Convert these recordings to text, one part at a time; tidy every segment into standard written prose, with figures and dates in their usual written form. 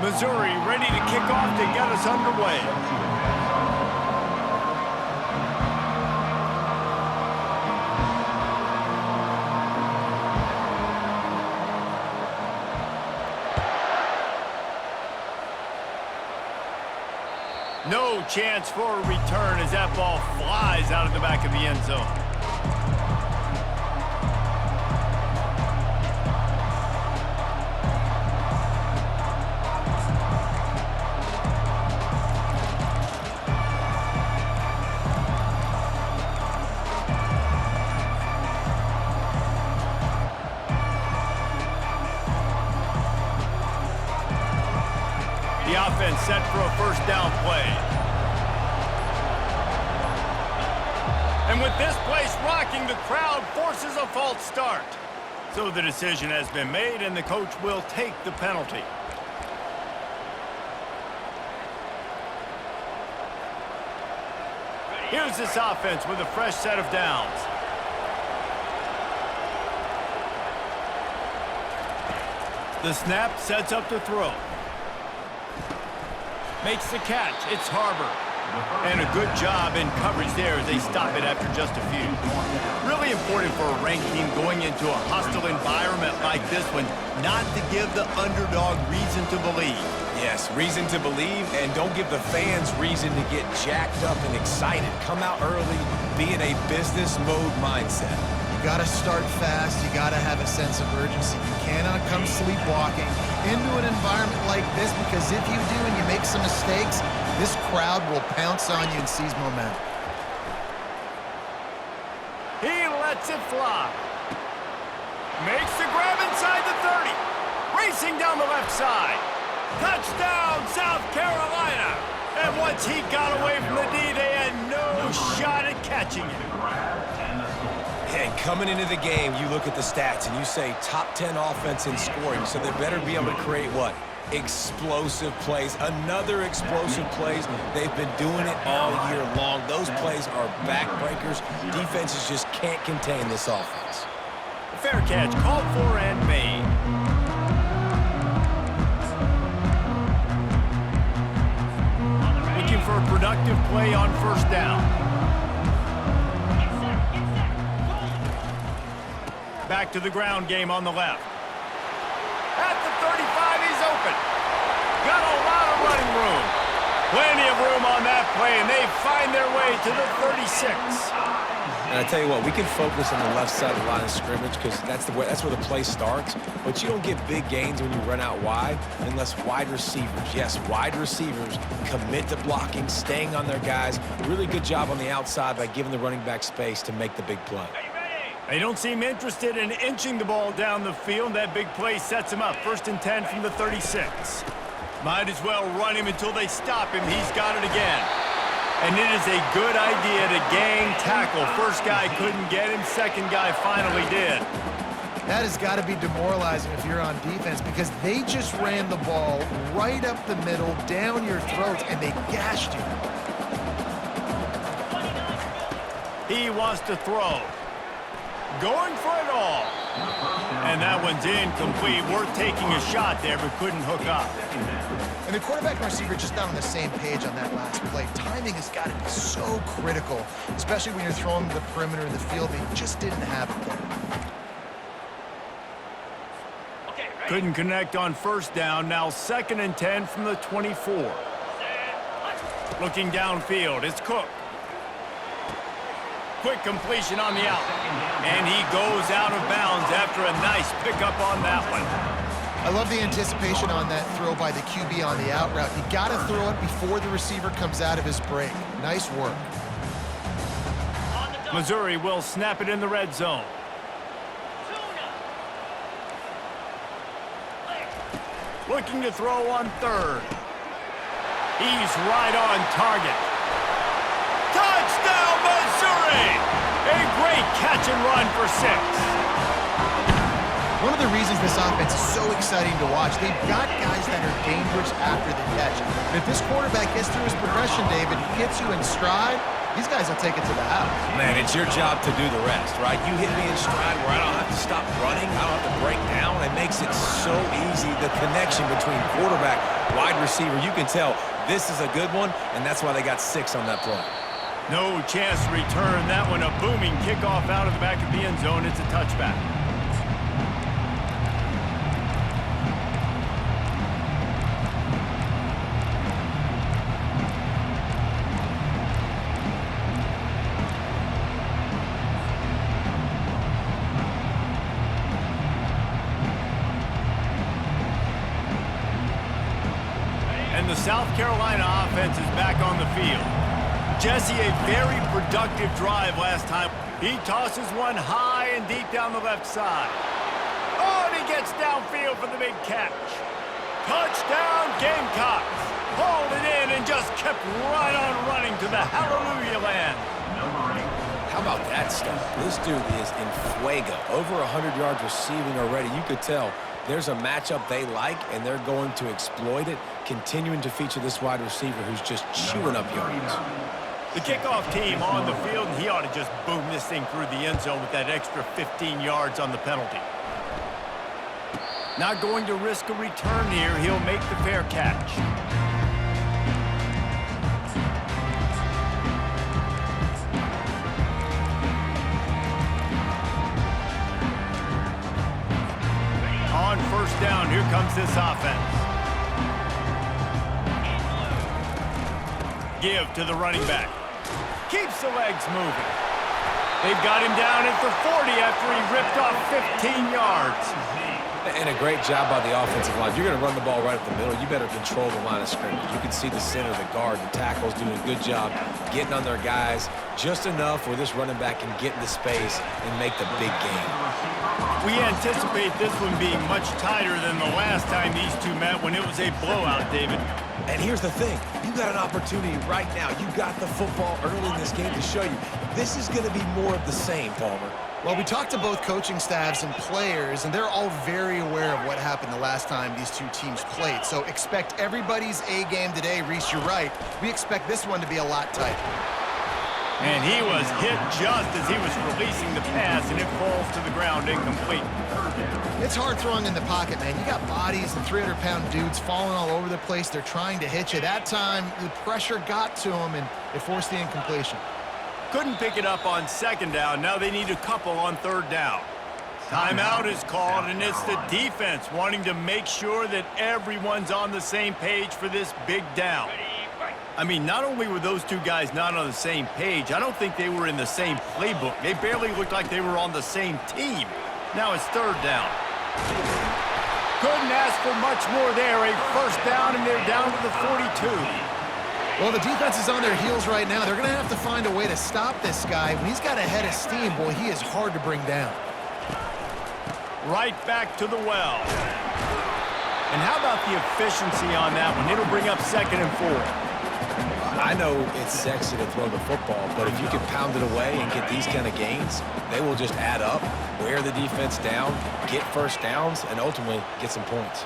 Missouri ready to kick off to get us underway. No chance for a return as that ball flies out of the back of the end zone. The offense set for a first down play. And with this place rocking, the crowd forces a false start. So the decision has been made, and the coach will take the penalty. Here's this offense with a fresh set of downs. The snap sets up the throw. Makes the catch. It's Harbor. And a good job in coverage there as they stop it after just a few. Really important for a ranked team going into a hostile environment like this one not to give the underdog reason to believe. Yes, reason to believe, and don't give the fans reason to get jacked up and excited. Come out early, be in a business mode mindset. You got to start fast. You got to have a sense of urgency. You cannot come sleepwalking into an environment like this, because if you do and you make some mistakes, this crowd will pounce on you and seize momentum. He lets it fly. Makes the grab inside the 30. Racing down the left side. Touchdown, South Carolina. And once he got away from the D, they had no shot at catching it. And coming into the game, you look at the stats and you say top 10 offense in scoring, so they better be able to create what? Explosive plays. Another explosive plays. They've been doing it all year long. Those plays are backbreakers. Defenses just can't contain this offense. Fair catch, called for and made. Looking for a productive play on first down. Back to the ground game on the left. At the 35, he's open. Got a lot of running room. Plenty of room on that play, and they find their way to the 36. And I tell you what, we can focus on the left side of the line of scrimmage because that's where the play starts. But you don't get big gains when you run out wide unless wide receivers, yes, wide receivers commit to blocking, staying on their guys. Really good job on the outside by giving the running back space to make the big play. They don't seem interested in inching the ball down the field. That big play sets him up. 1st and 10 from the 36. Might as well run him until they stop him. He's got it again. And it is a good idea to gang tackle. First guy couldn't get him. Second guy finally did. That has got to be demoralizing if you're on defense, because they just ran the ball right up the middle, down your throats, and they gashed you. He wants to throw. Going for it all. And that one's incomplete. Worth taking a shot there, but couldn't hook up. And the quarterback and receiver just not on the same page on that last play. Timing has got to be so critical, especially when you're throwing to the perimeter of the field. They just didn't have it there. Couldn't connect on first down. Now 2nd and 10 from the 24. Looking downfield, it's Cook. Quick completion on the out. And he goes out of bounds after a nice pickup on that one. I love the anticipation on that throw by the QB on the out route. You got to throw it before the receiver comes out of his break. Nice work. Missouri will snap it in the red zone. Looking to throw on 3rd. He's right on target. Touchdown, Missouri! A great catch and run for 6. One of the reasons this offense is so exciting to watch, they've got guys that are dangerous after the catch. And if this quarterback gets through his progression, David, hits you in stride, these guys will take it to the house. Man, it's your job to do the rest, right? You hit me in stride where I don't have to stop running. I don't have to break down. It makes it so easy. The connection between quarterback, wide receiver, you can tell this is a good one, and that's why they got 6 on that play. No chance to return that one. A booming kickoff out of the back of the end zone. It's a touchback. And the South Carolina offense is back on the field. Jesse, a very productive drive last time. He tosses one high and deep down the left side. Oh, and he gets downfield for the big catch. Touchdown, Gamecocks. Hauled it in and just kept right on running to the hallelujah land. How about that stuff? This dude is in fuego. Over 100 yards receiving already. You could tell there's a matchup they like, and they're going to exploit it, continuing to feature this wide receiver who's just chewing up yards. The kickoff team on the field, and he ought to just boom this thing through the end zone with that extra 15 yards on the penalty. Not going to risk a return here. He'll make the fair catch. On first down, here comes this offense. Give to the running back. Keeps the legs moving. They've got him down at the 40 after he ripped off 15 yards. And a great job by the offensive line. If you're going to run the ball right up the middle, you better control the line of scrimmage. You can see the center, the guard, the tackles doing a good job getting on their guys just enough where this running back can get into space and make the big game. We anticipate this one being much tighter than the last time these two met when it was a blowout, David. And here's the thing. You got an opportunity right now. You got the football early in this game to show you. This is going to be more of the same, Palmer. Well, we talked to both coaching staffs and players, and they're all very aware of what happened the last time these two teams played. So expect everybody's A game today. Reese, you're right. We expect this one to be a lot tighter. And he was hit just as he was releasing the pass, and it falls to the ground incomplete. It's hard throwing in the pocket, man. You got bodies and 300-pound dudes falling all over the place. They're trying to hit you. That time, the pressure got to him, and it forced the incompletion. Couldn't pick it up on second down. Now they need a couple on third down. Timeout is called, and it's the defense wanting to make sure that everyone's on the same page for this big down. I mean, not only were those two guys not on the same page, I don't think they were in the same playbook. They barely looked like they were on the same team. Now it's third down. Couldn't ask for much more there. A first down, and they're down to the 42. Well, the defense is on their heels right now. They're going to have to find a way to stop this guy. When he's got a head of steam, boy, he is hard to bring down. Right back to the well. And how about the efficiency on that one? It'll bring up 2nd and 4. I know it's sexy to throw the football, but if you can pound it away and get these kind of gains, they will just add up, wear the defense down, get first downs, and ultimately get some points.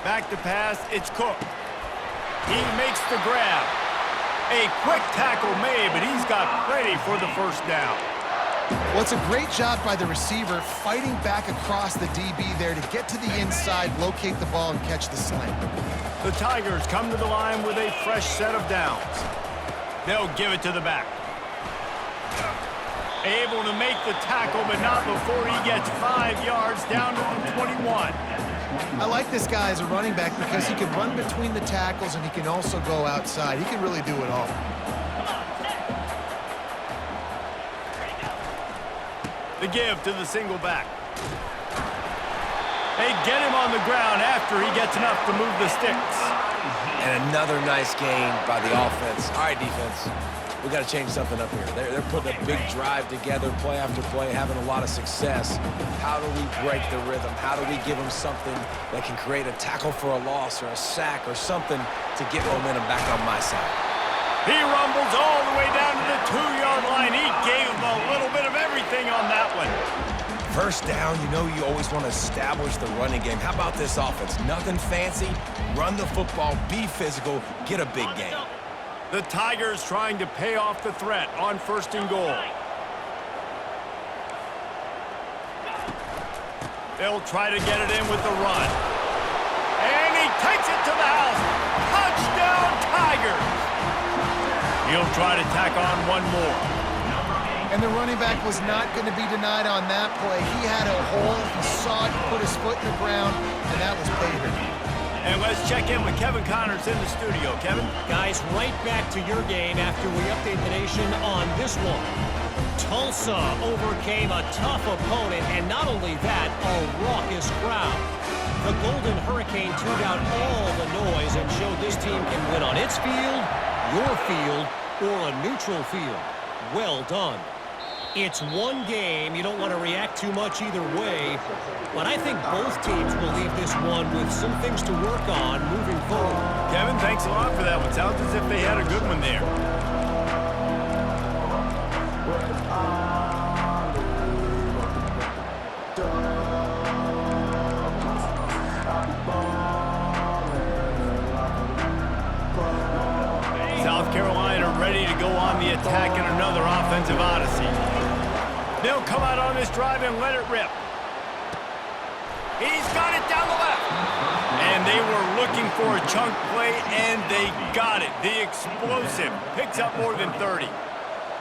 Back to pass, it's Cook. He makes the grab. A quick tackle made, but he's got plenty for the first down. Well, it's a great job by the receiver fighting back across the DB there to get to the inside, locate the ball, and catch the slant. The Tigers come to the line with a fresh set of downs. They'll give it to the back. Able to make the tackle, but not before he gets 5 yards down to the 21. I like this guy as a running back because he can run between the tackles and he can also go outside. He can really do it all. The give to the single back. They get him on the ground after he gets enough to move the sticks. And another nice gain by the offense. All right, defense. We got to change something up here. They're putting a big drive together, play after play, having a lot of success. How do we break the rhythm? How do we give them something that can create a tackle for a loss or a sack or something to get momentum back on my side? He rumbles all the way down to the 2-yard line. He gave him a little bit of everything on that one. First down, you know you always want to establish the running game. How about this offense? Nothing fancy. Run the football, be physical, get a big game. The Tigers trying to pay off the threat on 1st and goal. They'll try to get it in with the run. And he takes it to the house. Touchdown, Tigers! He'll try to tack on one more. And the running back was not going to be denied on that play. He had a hole. He saw it, put his foot in the ground, and that was paydirt. And let's check in with Kevin Connors in the studio. Kevin? Guys, right back to your game after we update the nation on this one. Tulsa overcame a tough opponent, and not only that, a raucous crowd. The Golden Hurricane tuned out all the noise and showed this team can win on its field, your field, or a neutral field. Well done. It's one game. You don't want to react too much either way, but I think both teams will leave this one with some things to work on moving forward. Kevin, thanks a lot for that one. Sounds as if they had a good one there. South Carolina ready to go on the attack in another offensive odyssey. They'll come out on this drive and let it rip. He's got it down the left. And they were looking for a chunk play, and they got it. The explosive picks up more than 30.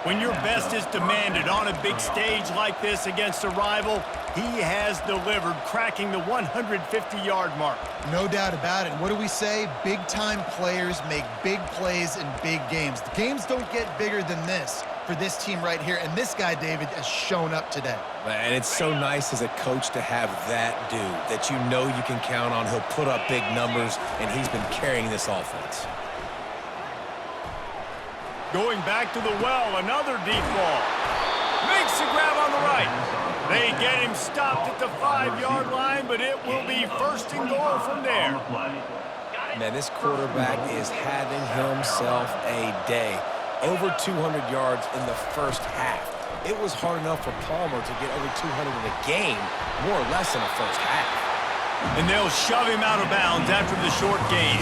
When your best is demanded on a big stage like this against a rival, he has delivered, cracking the 150-yard mark. No doubt about it. What do we say? Big-time players make big plays in big games. The games don't get bigger than this for this team right here, and this guy, David, has shown up today. And it's so nice as a coach to have that dude that you know you can count on. He'll put up big numbers, and he's been carrying this offense. Going back to the well, another deep ball. Makes the grab on the right. They get him stopped at the 5-yard line, but it will be 1st and goal from there. Man, this quarterback is having himself a day. Over 200 yards in the first half. It was hard enough for Palmer to get over 200 in a game, more or less in the first half. And they'll shove him out of bounds after the short gain.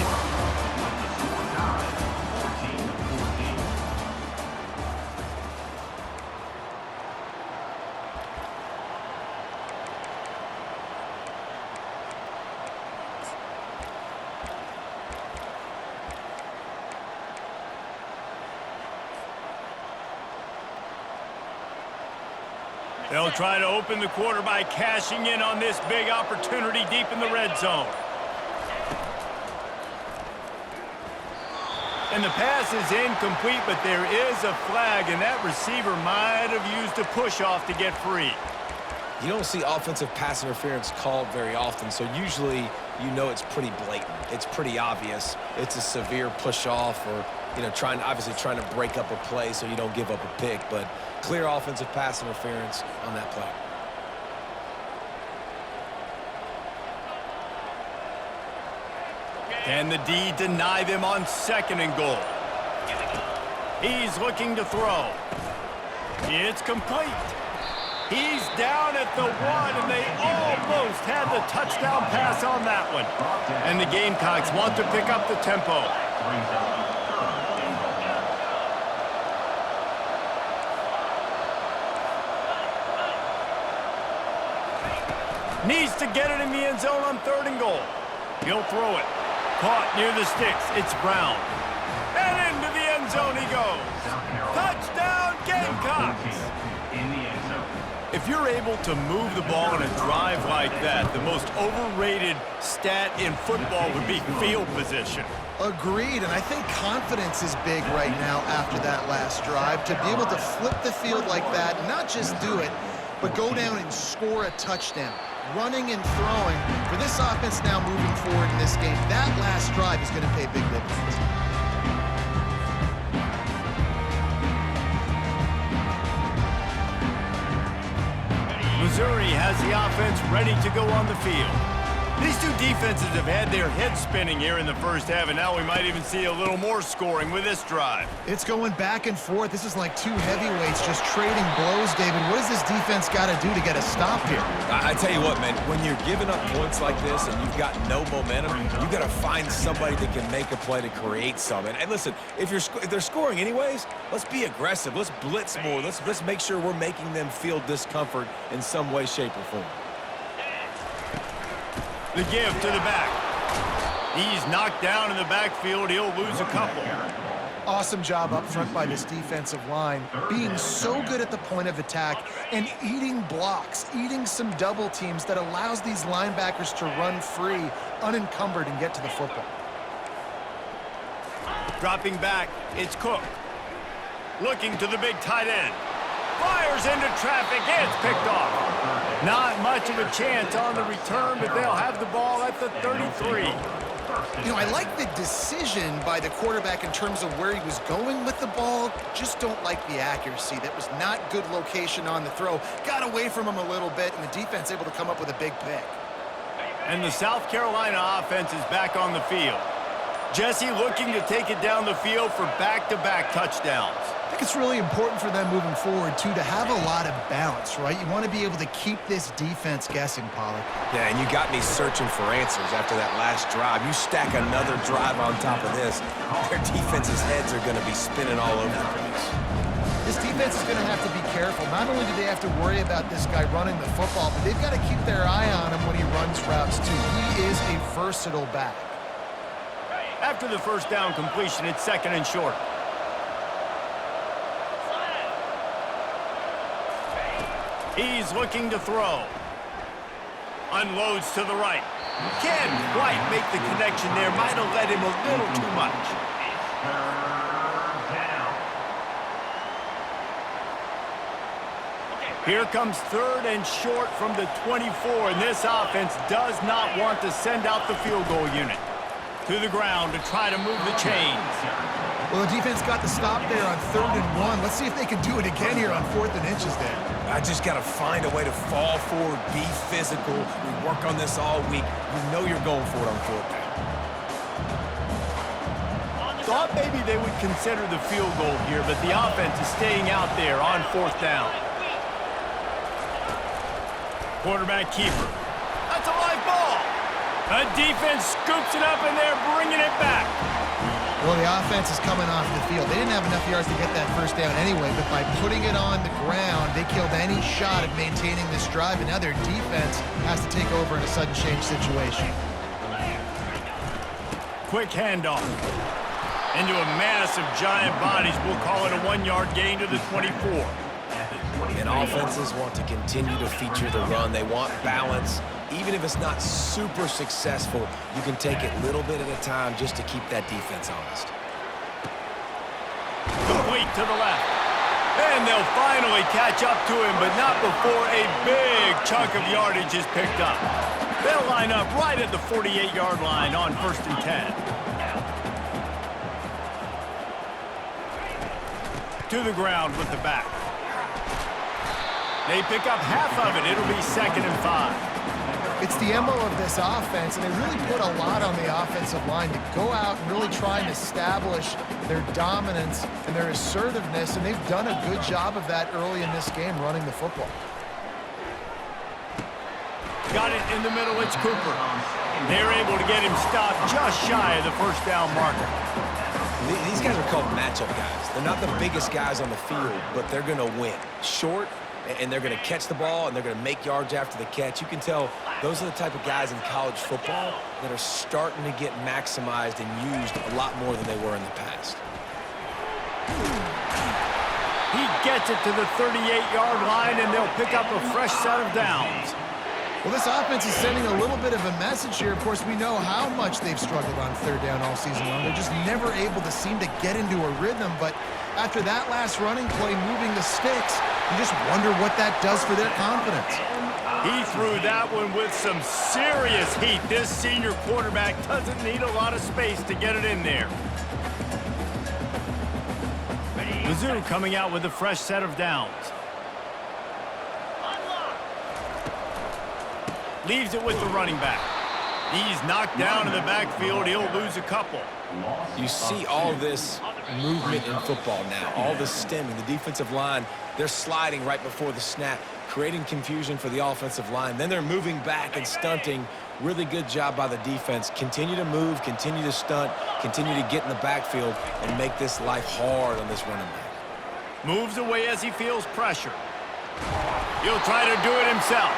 They'll try to open the quarter by cashing in on this big opportunity deep in the red zone. And the pass is incomplete, but there is a flag, and that receiver might have used a push-off to get free. You don't see offensive pass interference called very often, so usually you know it's pretty blatant. It's pretty obvious. It's a severe push-off or, you know, obviously trying to break up a play so you don't give up a pick, but clear offensive pass interference on that play. Can the D deny them on 2nd and goal? He's looking to throw. It's complete. He's down at the 1, and they almost had the touchdown pass on that one. And the Gamecocks want to pick up the tempo. Needs to get it in the end zone on 3rd and goal. He'll throw it. Caught near the sticks. It's Brown. And into the end zone he goes. Touchdown, Gamecocks! If you're able to move the ball in a drive like that, the most overrated stat in football would be field position. Agreed, and I think confidence is big right now after that last drive. To be able to flip the field like that, not just do it, but go down and score a touchdown. Running and throwing. For this offense now moving forward in this game, that last drive is going to pay big dividends. Missouri has the offense ready to go on the field. These two defenses have had their heads spinning here in the first half, and now we might even see a little more scoring with this drive. It's going back and forth. This is like two heavyweights just trading blows, David. What does this defense got to do to get a stop here? I tell you what, man, when you're giving up points like this and you've got no momentum, you got to find somebody that can make a play to create some. And listen, if they're scoring anyways, let's be aggressive. Let's blitz more. Let's make sure we're making them feel discomfort in some way, shape, or form. The give to the back. He's knocked down in the backfield. He'll lose a couple. Awesome job up front by this defensive line, being so good at the point of attack and eating blocks, eating some double teams that allows these linebackers to run free, unencumbered, and get to the football. Dropping back, it's Cook. Looking to the big tight end. Fires into traffic. It's picked off. Not much of a chance on the return, but they'll have the ball at the 33. You know, I like the decision by the quarterback in terms of where he was going with the ball. Just don't like the accuracy. That was not good location on the throw. Got away from him a little bit, and the defense able to come up with a big pick. And the South Carolina offense is back on the field. Jesse looking to take it down the field for back-to-back touchdowns. I think it's really important for them moving forward, too, to have a lot of balance, right? You want to be able to keep this defense guessing, Pollard. Yeah, and you got me searching for answers after that last drive. You stack another drive on top of this, their defense's heads are going to be spinning all over the place. This defense is going to have to be careful. Not only do they have to worry about this guy running the football, but they've got to keep their eye on him when he runs routes, too. He is a versatile back. After the first down completion, it's second and short. He's looking to throw. Unloads to the right. Can't quite make the connection there. Might have led him a little too much. Here comes third and short from the 24, and this offense does not want to send out the field goal unit. To the ground to try to move the chains. Well, the defense got the stop there on 3rd and 1. Let's see if they can do it again here on 4th and inches there. I just got to find a way to fall forward, be physical. We work on this all week. You know you're going for it on 4th down. Thought maybe they would consider the field goal here, but the offense is staying out there on 4th down. Quarterback keeper. That's a live ball. The defense scoops it up, and they're bringing it back. Well, the offense is coming off the field. They didn't have enough yards to get that first down anyway, but by putting it on the ground, they killed any shot at maintaining this drive, and now their defense has to take over in a sudden change situation. Quick handoff. Into a mass of giant bodies. We'll call it a 1-yard gain to the 24. And offenses want to continue to feature the run. They want balance. Even if it's not super successful, you can take it little bit at a time just to keep that defense honest. Complete to the left. And they'll finally catch up to him, but not before a big chunk of yardage is picked up. They'll line up right at the 48-yard line on 1st and 10. To the ground with the back. They pick up half of it. It'll be 2nd and 5. It's the MO of this offense, and they really put a lot on the offensive line to go out and really try and establish their dominance and their assertiveness, and they've done a good job of that early in this game, running the football. Got it in the middle. It's Cooper. They're able to get him stopped just shy of the first down marker. These guys are called matchup guys. They're not the biggest guys on the field, but they're going to win. Short, and they're going to catch the ball, and they're going to make yards after the catch. You can tell those are the type of guys in college football that are starting to get maximized and used a lot more than they were in the past. He gets it to the 38-yard line, and they'll pick up a fresh set of downs. Well, this offense is sending a little bit of a message here. Of course, we know how much they've struggled on 3rd down all season long. They're just never able to seem to get into a rhythm, but after that last running play, moving the sticks, you just wonder what that does for their confidence. He threw that one with some serious heat. This senior quarterback doesn't need a lot of space to get it in there. Mizzou coming out with a fresh set of downs. Leaves it with the running back. He's knocked down in the backfield. He'll lose a couple. You see all this movement in football now, all the stemming. The defensive line, they're sliding right before the snap, creating confusion for the offensive line. Then they're moving back and stunting. Really good job by the defense. Continue to move, continue to stunt, continue to get in the backfield and make this life hard on this running back. Moves away as he feels pressure. He'll try to do it himself.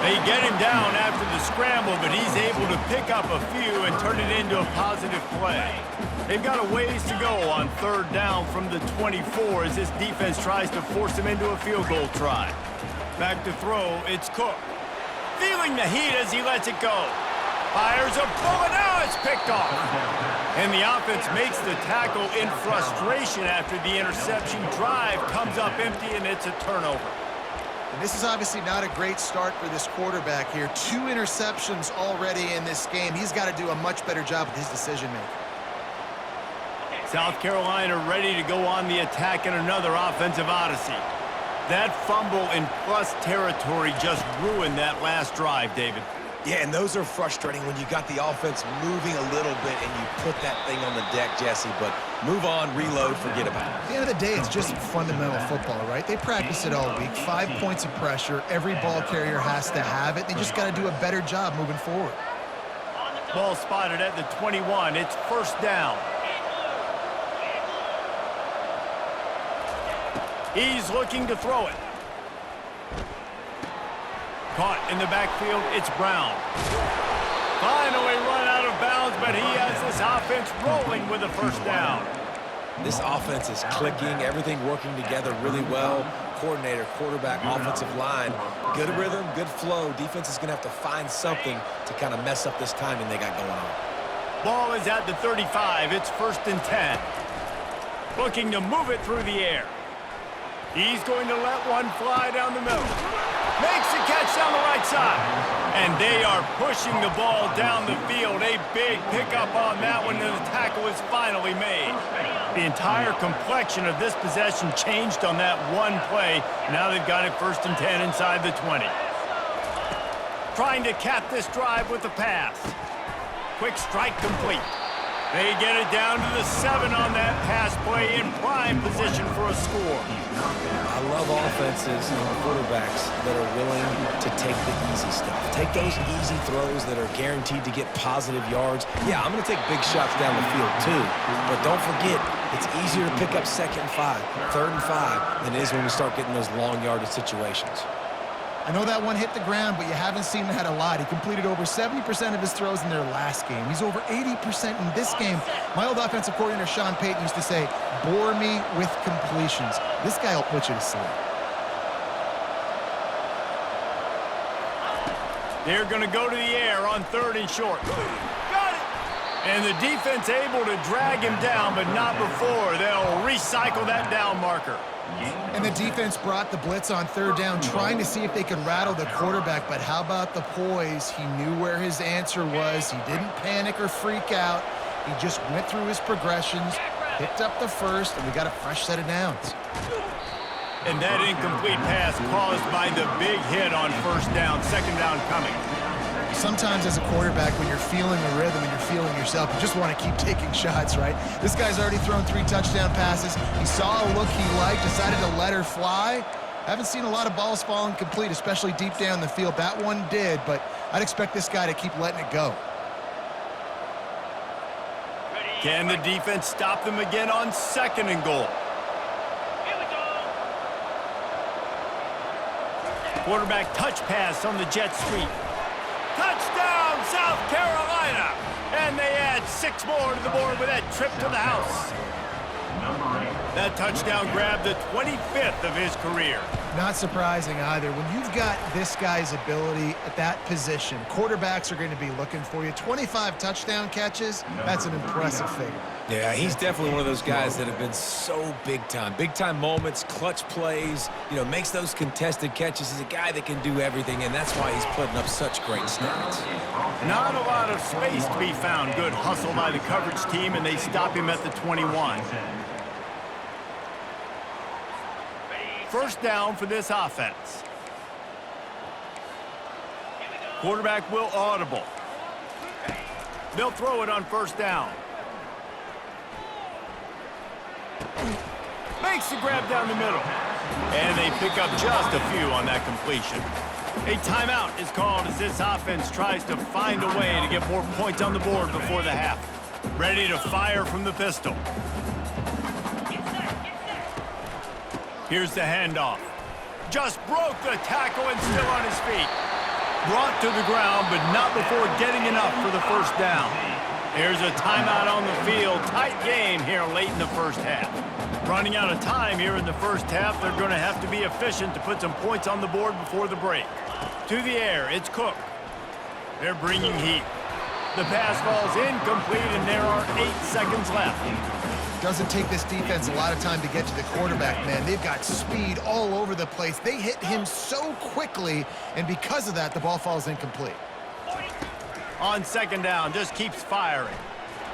They get him down after the scramble, but he's able to pick up a few and turn it into a positive play. They've got a ways to go on third down from the 24 as this defense tries to force him into a field goal try. Back to throw, it's Cook. Feeling the heat as he lets it go. Fires a bullet, now it's picked off. And the offense makes the tackle in frustration after the interception. Drive comes up empty, and it's a turnover. And this is obviously not a great start for this quarterback here. 2 interceptions already in this game. He's got to do a much better job with his decision-making. South Carolina ready to go on the attack in another offensive odyssey. That fumble in plus territory just ruined that last drive, David. Yeah, and those are frustrating when you got the offense moving a little bit and you put that thing on the deck, Jesse, but move on, reload, forget about it. At the end of the day, it's just fundamental football, right? They practice it all week. 5 points of pressure. Every ball carrier has to have it. They just got to do a better job moving forward. Ball spotted at the 21. It's first down. He's looking to throw it. Caught in the backfield, it's Brown. Finally run out of bounds, but he has this offense rolling with a first down. This offense is clicking, everything working together really well. Coordinator, quarterback, offensive line, good rhythm, good flow. Defense is going to have to find something to kind of mess up this timing they got going on. Ball is at the 35. It's first and 10. Looking to move it through the air. He's going to let one fly down the middle. Makes the catch down the right side. And they are pushing the ball down the field. A big pickup on that one, and the tackle is finally made. The entire complexion of this possession changed on that one play. Now they've got it first and 10 inside the 20. Trying to cap this drive with the pass. Quick strike complete. They get it down to the 7 on that pass play in prime position for a score. I love offenses and quarterbacks that are willing to take the easy stuff. Take those easy throws that are guaranteed to get positive yards. Yeah, I'm going to take big shots down the field too, but don't forget, it's easier to pick up 2nd and 5, 3rd and 5 than it is when we start getting those long yardage situations. I know that one hit the ground, but you haven't seen that a lot. He completed over 70% of his throws in their last game. He's over 80% in this game. My old offensive coordinator, Sean Payton, used to say, bore me with completions. This guy will put you to sleep. They're going to go to the air on 3rd and short. Got it! And the defense able to drag him down, but not before. They'll recycle that down marker. And the defense brought the blitz on 3rd down, trying to see if they could rattle the quarterback. But how about the poise? He knew where his answer was. He didn't panic or freak out. He just went through his progressions, picked up the first, and we got a fresh set of downs. And that incomplete pass caused by the big hit on 1st down, 2nd down coming. Sometimes as a quarterback, when you're feeling the rhythm and you're feeling yourself, you just want to keep taking shots, right? This guy's already thrown 3 touchdown passes. He saw a look he liked, decided to let her fly. Haven't seen a lot of balls fall incomplete, especially deep down the field. That one did, but I'd expect this guy to keep letting it go. Can the defense stop them again on 2nd and goal? Quarterback touch pass on the jet sweep. Touchdown, South Carolina! And they add 6 more to the board with that trip to the house. That touchdown grabbed the 25th of his career. Not surprising either. When you've got this guy's ability at that position, quarterbacks are going to be looking for you. 25 touchdown catches, that's an impressive figure. Yeah, he's definitely one of those guys that have been so big time. Big time moments, clutch plays, you know, makes those contested catches. He's a guy that can do everything, and that's why he's putting up such great stats. Not a lot of space to be found. Good hustle by the coverage team, and they stop him at the 21. First down for this offense. Quarterback will audible. They'll throw it on first down. Makes the grab down the middle. And they pick up just a few on that completion. A timeout is called as this offense tries to find a way to get more points on the board before the half. Ready to fire from the pistol. Here's the handoff. Just broke the tackle and still on his feet. Brought to the ground, but not before getting enough for the first down. There's a timeout on the field. Tight game here late in the first half. Running out of time here in the first half, they're going to have to be efficient to put some points on the board before the break. To the air, it's Cook. They're bringing heat. The pass falls incomplete, and there are 8 seconds left. Doesn't take this defense a lot of time to get to the quarterback, man. They've got speed all over the place. They hit him so quickly, and because of that, the ball falls incomplete. On second down, just keeps firing.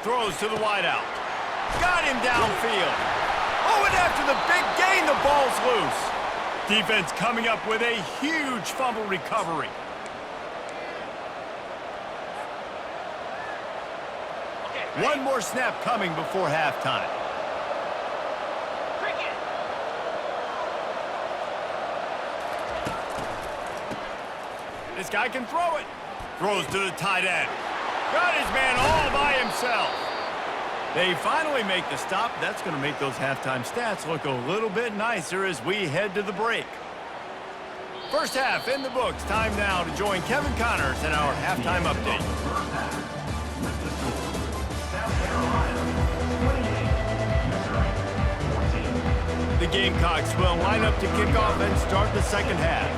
Throws to the wideout. Got him downfield. Oh, and after the big gain, the ball's loose. Defense coming up with a huge fumble recovery. One more snap coming before halftime. This guy can throw it. Throws to the tight end. Got his man all by himself. They finally make the stop. That's going to make those halftime stats look a little bit nicer as we head to the break. First half in the books. Time now to join Kevin Connors in our halftime update. The Gamecocks will line up to kick off and start the second half.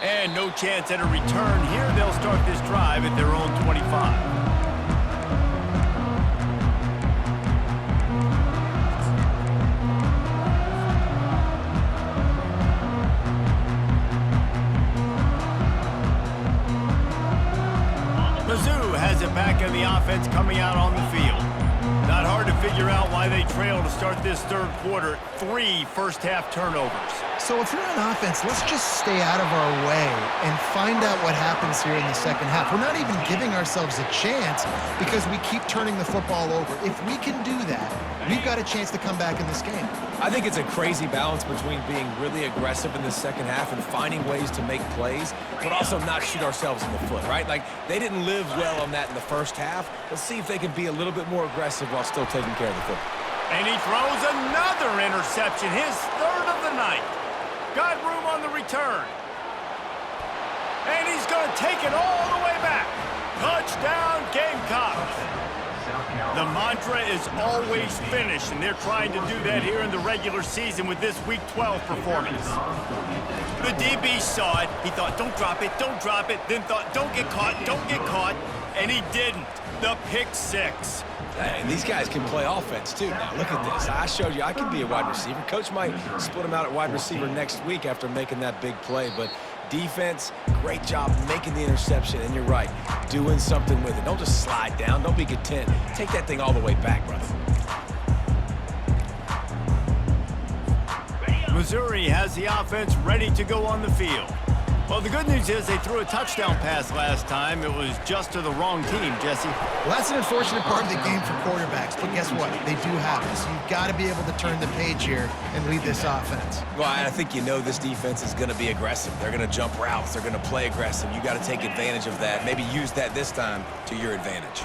And no chance at a return here. They'll start this drive at their own 25. Back in the offense coming out on the field. Not hard to figure out why they trail to start this third quarter. 3 first-half turnovers. So if you're on offense, let's just stay out of our way and find out what happens here in the second half. We're not even giving ourselves a chance because we keep turning the football over. If we can do that, we've got a chance to come back in this game. I think it's a crazy balance between being really aggressive in the second half and finding ways to make plays, but also not shoot ourselves in the foot, right? Like, they didn't live well on that in the first half. Let's see if they can be a little bit more aggressive while still taking care of the football. And he throws another interception, his 3rd of the night. Got room on the return. And he's going to take it all the way back. Touchdown, Gamecocks. The mantra is always finish, and they're trying to do that here in the regular season with this Week 12 performance. The DB saw it. He thought, don't drop it, then thought, don't get caught, and he didn't. The pick 6. And these guys can play offense, too. Now, look at this. I showed you I can be a wide receiver. Coach might split him out at wide receiver next week after making that big play, but defense, great job making the interception, and you're right, doing something with it. Don't just slide down. Don't be content. Take that thing all the way back, brother. Missouri has the offense ready to go on the field. Well, the good news is they threw a touchdown pass last time. It was just to the wrong team, Jesse. Well, that's an unfortunate part of the game for quarterbacks, but guess what? They do have it. So you've got to be able to turn the page here and lead this offense. Well, I think you know this defense is going to be aggressive. They're going to jump routes. They're going to play aggressive. You got to take advantage of that. Maybe use that this time to your advantage.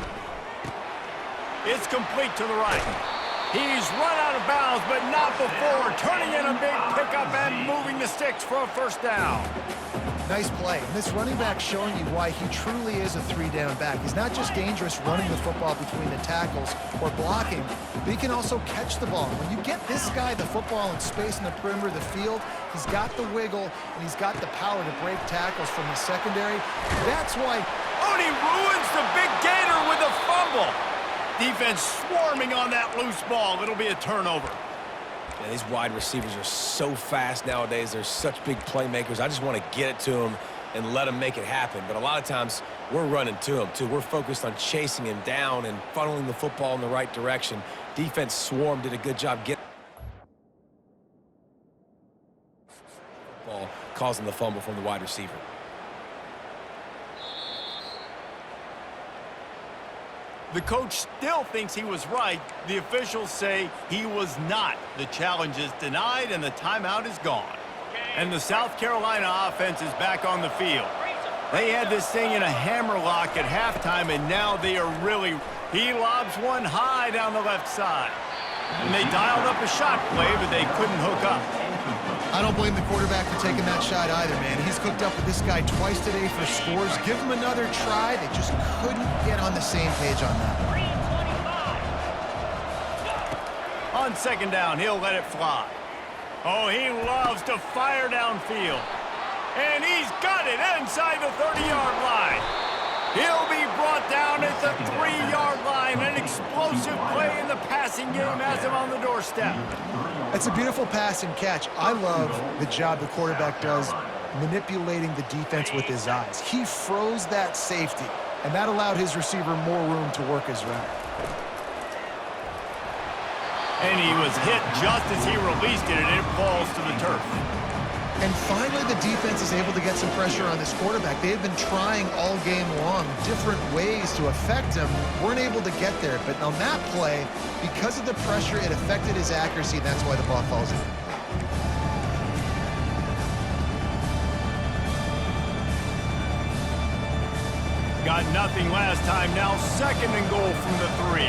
It's complete to the right. He's run out of bounds, but not before turning in a big pickup and moving the sticks for a first down. Nice play. And this running back showing you why he truly is a 3-down back. He's not just dangerous running the football between the tackles or blocking, but he can also catch the ball. When you get this guy the football in space in the perimeter of the field, he's got the wiggle and he's got the power to break tackles from the secondary. That's why... Oh, and he ruins the big gator with a fumble. Defense swarming on that loose ball. It'll be a turnover. Yeah, these wide receivers are so fast nowadays. They're such big playmakers. I just want to get it to them and let them make it happen. But a lot of times, we're running to them, too. We're focused on chasing him down and funneling the football in the right direction. Defense swarm did a good job getting ball causing the fumble from the wide receiver. The coach still thinks he was right. The officials say he was not. The challenge is denied, and the timeout is gone. And the South Carolina offense is back on the field. They had this thing in a hammerlock at halftime, and now they are really... He lobs one high down the left side. And they dialed up a shot play, but they couldn't hook up. I don't blame the quarterback for taking that shot either, man. He's hooked up with this guy twice today for scores. Give him another try. They just couldn't get on the same page on that. On second down, he'll let it fly. Oh, he loves to fire downfield. And he's got it inside the 30-yard line. He'll be brought down at the 3-yard line. An explosive play in the passing game has him on the doorstep. That's a beautiful pass and catch. I love the job the quarterback does manipulating the defense with his eyes. He froze that safety, and that allowed his receiver more room to work his route. And he was hit just as he released it, and it falls to the turf. And finally, the defense is able to get some pressure on this quarterback. They had been trying all game long different ways to affect him. Weren't able to get there. But on that play, because of the pressure, it affected his accuracy, and that's why the ball falls in. Got nothing last time. Now second and goal from the 3.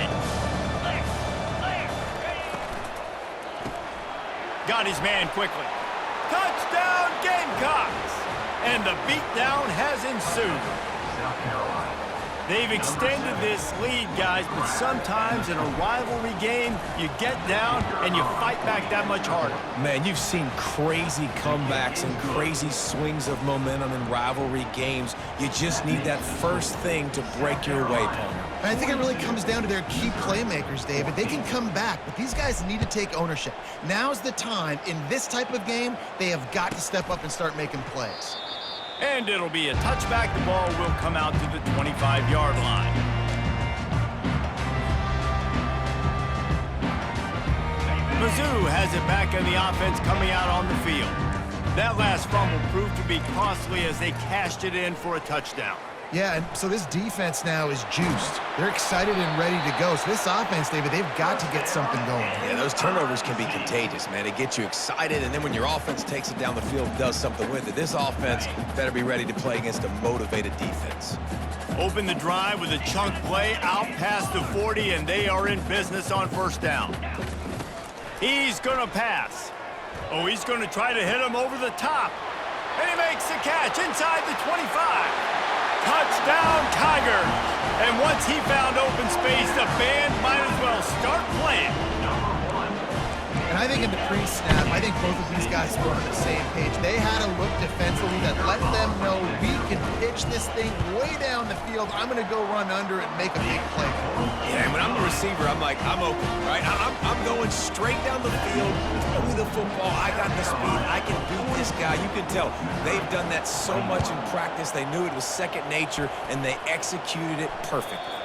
Got his man quickly. Touchdown, Gamecocks! And the beatdown has ensued. They've extended this lead, guys, but sometimes in a rivalry game, you get down and you fight back that much harder. Man, you've seen crazy comebacks and crazy swings of momentum in rivalry games. You just need that first thing to break your way, Palmer. I think it really comes down to their key playmakers, David. They can come back, but these guys need to take ownership. Now's the time. In this type of game, they have got to step up and start making plays. And it'll be a touchback. The ball will come out to the 25-yard line. Mizzou has it back in the offense coming out on the field. That last fumble proved to be costly as they cashed it in for a touchdown. Yeah, and so this defense now is juiced. They're excited and ready to go. So this offense, David, they've got to get something going. Yeah, those turnovers can be contagious, man. They get you excited, and then when your offense takes it down the field and does something with it, this offense better be ready to play against a motivated defense. Open the drive with a chunk play out past the 40, and they are in business on first down. He's going to pass. Oh, he's going to try to hit him over the top. And he makes the catch inside the 25. Touchdown, Tigers! And once he found open space, the band might as well start playing. And I think in the pre-snap, I think both of these guys were on the same page. They had a look defensively that let them know we can pitch this thing way down the field. I'm going to go run under it and make a big play for it. Yeah, and when I'm the receiver, I'm like, I'm open, right? I'm going straight down the field, throw me the football. I got the speed. I can beat this guy. You can tell they've done that so much in practice. They knew it was second nature, and they executed it perfectly.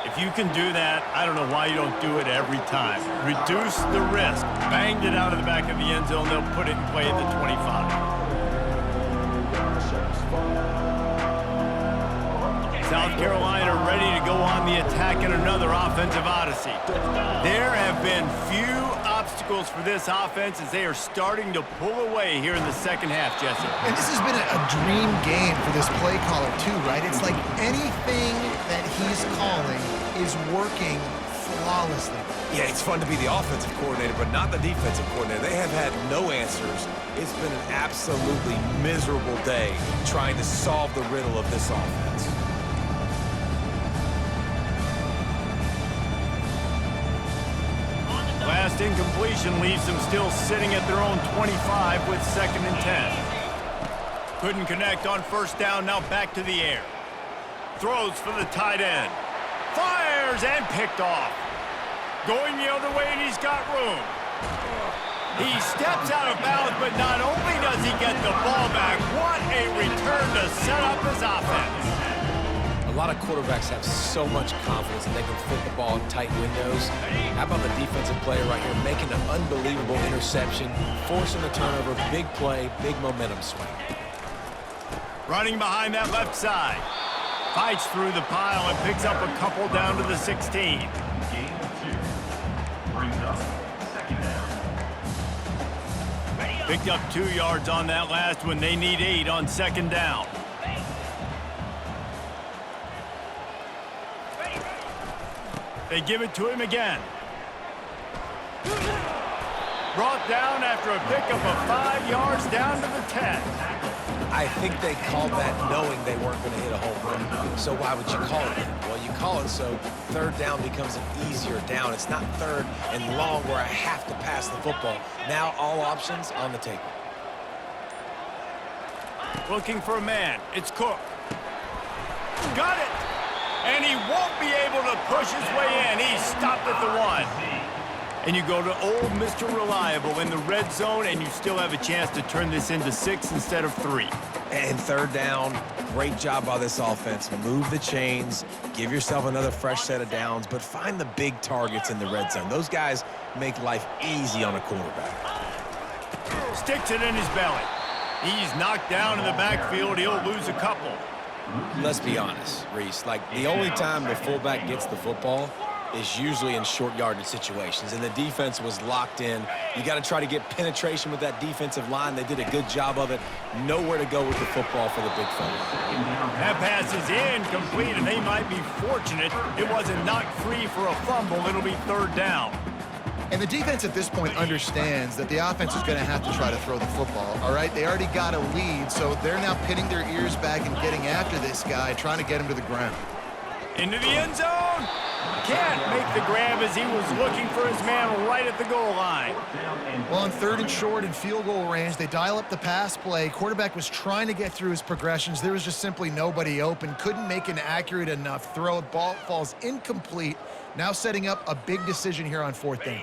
If you can do that, I don't know why you don't do it every time. Reduce the risk. Banged it out of the back of the end zone. They'll put it in play at the 25. South Carolina ready to go on the attack in another offensive odyssey. There have been few obstacles for this offense as they are starting to pull away here in the second half, Jesse. And this has been a dream game for this play caller too, right? It's like anything that he's calling is working flawlessly. Yeah, it's fun to be the offensive coordinator, but not the defensive coordinator. They have had no answers. It's been an absolutely miserable day trying to solve the riddle of this offense. Last incompletion leaves them still sitting at their own 25 with second and 10. Couldn't connect on first down, now back to the air. Throws for the tight end. Fires and picked off. Going the other way, and he's got room. He steps out of bounds, but not only does he get the ball back, what a return to set up his offense. A lot of quarterbacks have so much confidence that they can fit the ball in tight windows. How about the defensive player right here making an unbelievable interception, forcing the turnover, big play, big momentum swing. Running behind that left side. Fights through the pile and picks up a couple down to the 16. Gain of 2. Brings up second down. Picked up 2 yards on that last one. They need 8 on second down. They give it to him again. Brought down after a pickup of 5 yards down to the 10. I think they called that knowing they weren't going to hit a home run. So why would you call it that? Well, you call it so third down becomes an easier down. It's not third and long where I have to pass the football. Now all options on the table. Looking for a man. It's Cook. Got it! And he won't be able to push his way in. He's stopped at the 1. And you go to old Mr. Reliable in the red zone, and you still have a chance to turn this into 6 instead of 3. And third down, great job by this offense. Move the chains, give yourself another fresh set of downs, but find the big targets in the red zone. Those guys make life easy on a quarterback. Sticks it in his belly. He's knocked down in the backfield. He'll lose a couple. Let's be honest, Reese. Like, the only time the fullback gets the football is usually in short yardage situations, and the defense was locked in. You got to try to get penetration with that defensive line. They did a good job of it. Nowhere to go with the football for the big fella. That pass is incomplete, and they might be fortunate it wasn't knocked free for a fumble. It'll be third down. And the defense at this point understands that the offense is going to have to try to throw the football, all right? They already got a lead, so they're now pinning their ears back and getting after this guy, trying to get him to the ground. Into the end zone. Can't make the grab as he was looking for his man right at the goal line. Well, on 3rd and short and field goal range, they dial up the pass play. Quarterback was trying to get through his progressions. There was just simply nobody open. Couldn't make an accurate enough throw. Ball falls incomplete. Now setting up a big decision here on 4th down.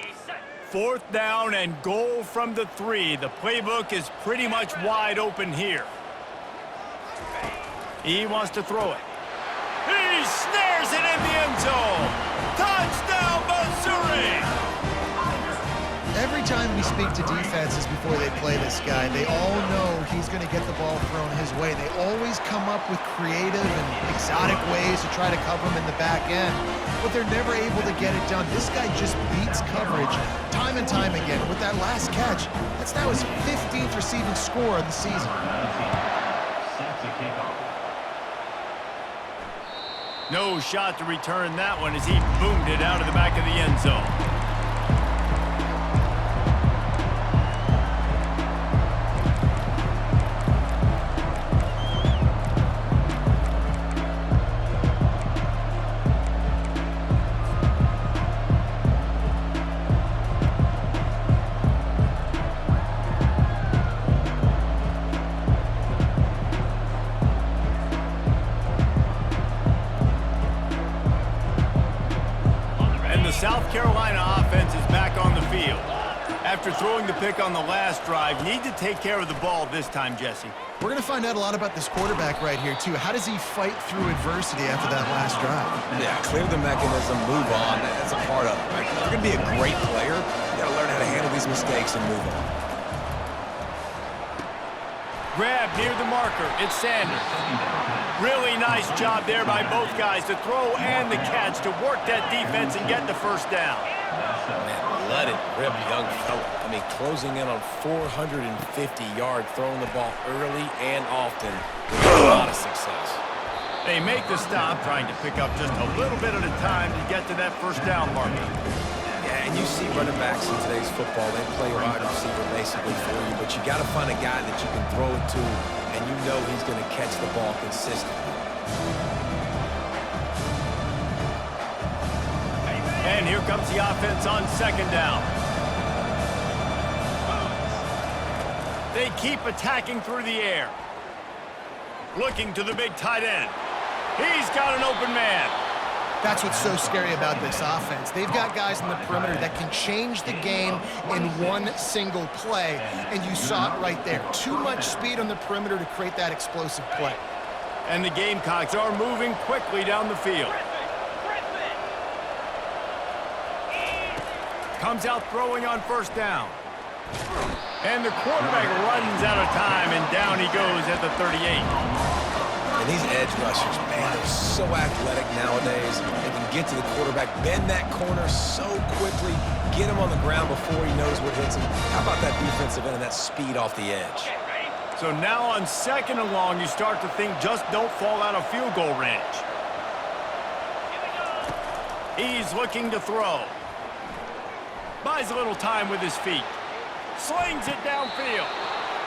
4th down and goal from the 3. The playbook is pretty much wide open here. He wants to throw it. He snares it in the end zone. Touchdown, Missouri! Every time we speak to defenses before they play this guy, they all know he's going to get the ball thrown his way. They always come up with creative and exotic ways to try to cover him in the back end, but they're never able to get it done. This guy just beats coverage time and time again. With that last catch, that's now his 15th receiving score of the season. No shot to return that one as he boomed it out of the back of the end zone. South Carolina offense is back on the field. After throwing the pick on the last drive, need to take care of the ball this time, Jesse. We're going to find out a lot about this quarterback right here, too. How does he fight through adversity after that last drive? Yeah, clear the mechanism, move on. That's a part of it, right? If you're going to be a great player, you got to learn how to handle these mistakes and move on. Grab near the marker. It's Sanders. Really nice job there by both guys to throw and the catch to work that defense and get the first down. Man, let it rip, young fella. I mean, closing in on 450 yards, throwing the ball early and often with a lot of success. They make the stop, trying to pick up just a little bit at a time to get to that first down marker. Yeah, and you see running backs in today's football, they play wide receiver basically for you, but you got to find a guy that you can throw it to, and you know he's going to catch the ball consistently. And here comes the offense on second down. They keep attacking through the air. Looking to the big tight end. He's got an open man. That's what's so scary about this offense. They've got guys in the perimeter that can change the game in one single play, and you saw it right there. Too much speed on the perimeter to create that explosive play. And the Gamecocks are moving quickly down the field. Comes out throwing on first down. And the quarterback runs out of time, and down he goes at the 38. And these edge rushers, man, they're so athletic nowadays. They can get to the quarterback, bend that corner so quickly, get him on the ground before he knows what hits him. How about that defensive end and that speed off the edge? So now on 2nd and long, you start to think just don't fall out of field goal range. He's looking to throw. Buys a little time with his feet. Slings it downfield.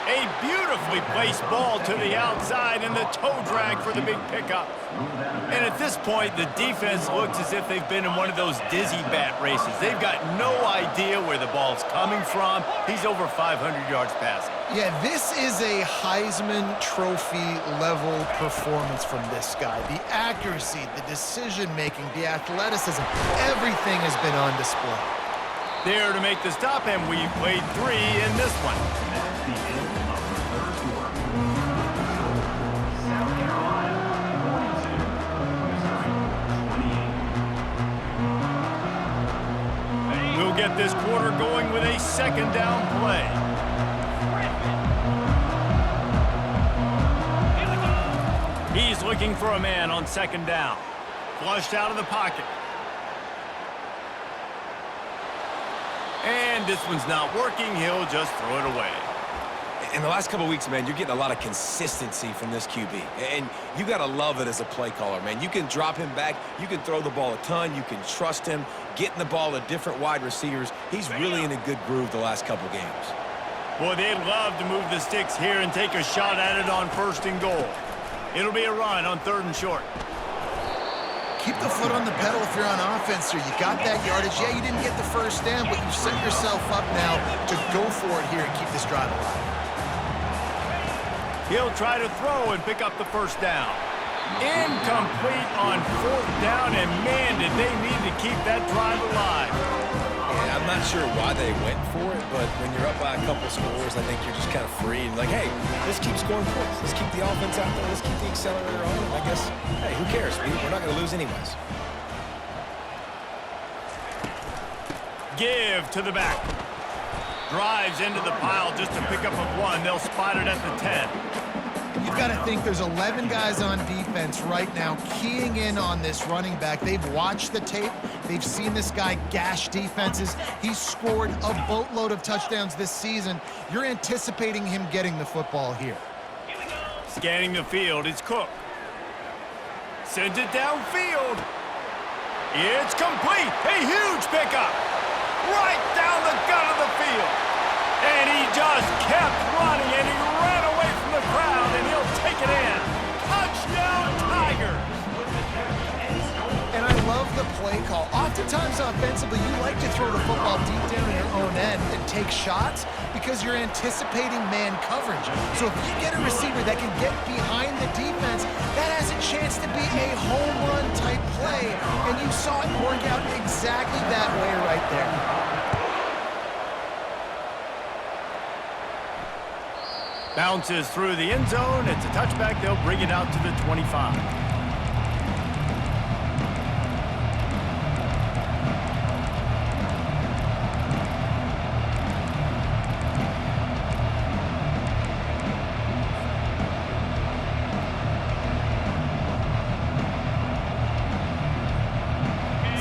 A beautifully placed ball to the outside and the toe drag for the big pickup. And at this point, the defense looks as if they've been in one of those dizzy bat races. They've got no idea where the ball's coming from. He's over 500 yards passing. Yeah, this is a Heisman Trophy level performance from this guy. The accuracy, the decision-making, the athleticism, everything has been on display. There to make the stop, and we've played 3 in this one. That's the end of the third quarter. South Carolina 42, Missouri 28. We'll get this quarter going with a 2nd down play. He's looking for a man on 2nd down. Flushed out of the pocket. And this one's not working. He'll just throw it away. In the last couple of weeks, man, you're getting a lot of consistency from this QB. And you got to love it as a play caller, man. You can drop him back. You can throw the ball a ton. You can trust him, getting the ball to different wide receivers. He's really in a good groove the last couple games. Boy, they'd love to move the sticks here and take a shot at it on 1st and goal. It'll be a run on 3rd and short. Keep the foot on the pedal if you're on offense here. You got that yardage. Yeah, you didn't get the 1st down, but you've set yourself up now to go for it here and keep this drive alive. He'll try to throw and pick up the 1st down. Incomplete on 4th down, and man, did they need to keep that drive alive. Yeah, I'm not sure why they went for it, but when you're up by a couple scores, I think you're just kind of free and like, hey, let's keep scoring points. Let's keep the offense out there. Let's keep the accelerator on. And I guess, hey, who cares? We're not going to lose anyways. Give to the back. Drives into the pile just to pick up a 1. They'll spot it at the 10. You've got to think there's 11 guys on defense right now keying in on this running back. They've watched the tape. They've seen this guy gash defenses. He's scored a boatload of touchdowns this season. You're anticipating him getting the football here. Scanning the field, it's Cook. Sends it downfield. It's complete. A huge pickup. Right down the gut of the field. And he just kept running, and he ran away from the crowd, and he'll take it in. Touchdown, Tigers! And I love the play call. Oftentimes offensively, you like to throw the football deep down in your own end and take shots because you're anticipating man coverage. So if you get a receiver that can get behind the defense, that has a chance to be a home run type play. And you saw it work out exactly that way right there. Bounces through the end zone. It's a touchback. They'll bring it out to the 25.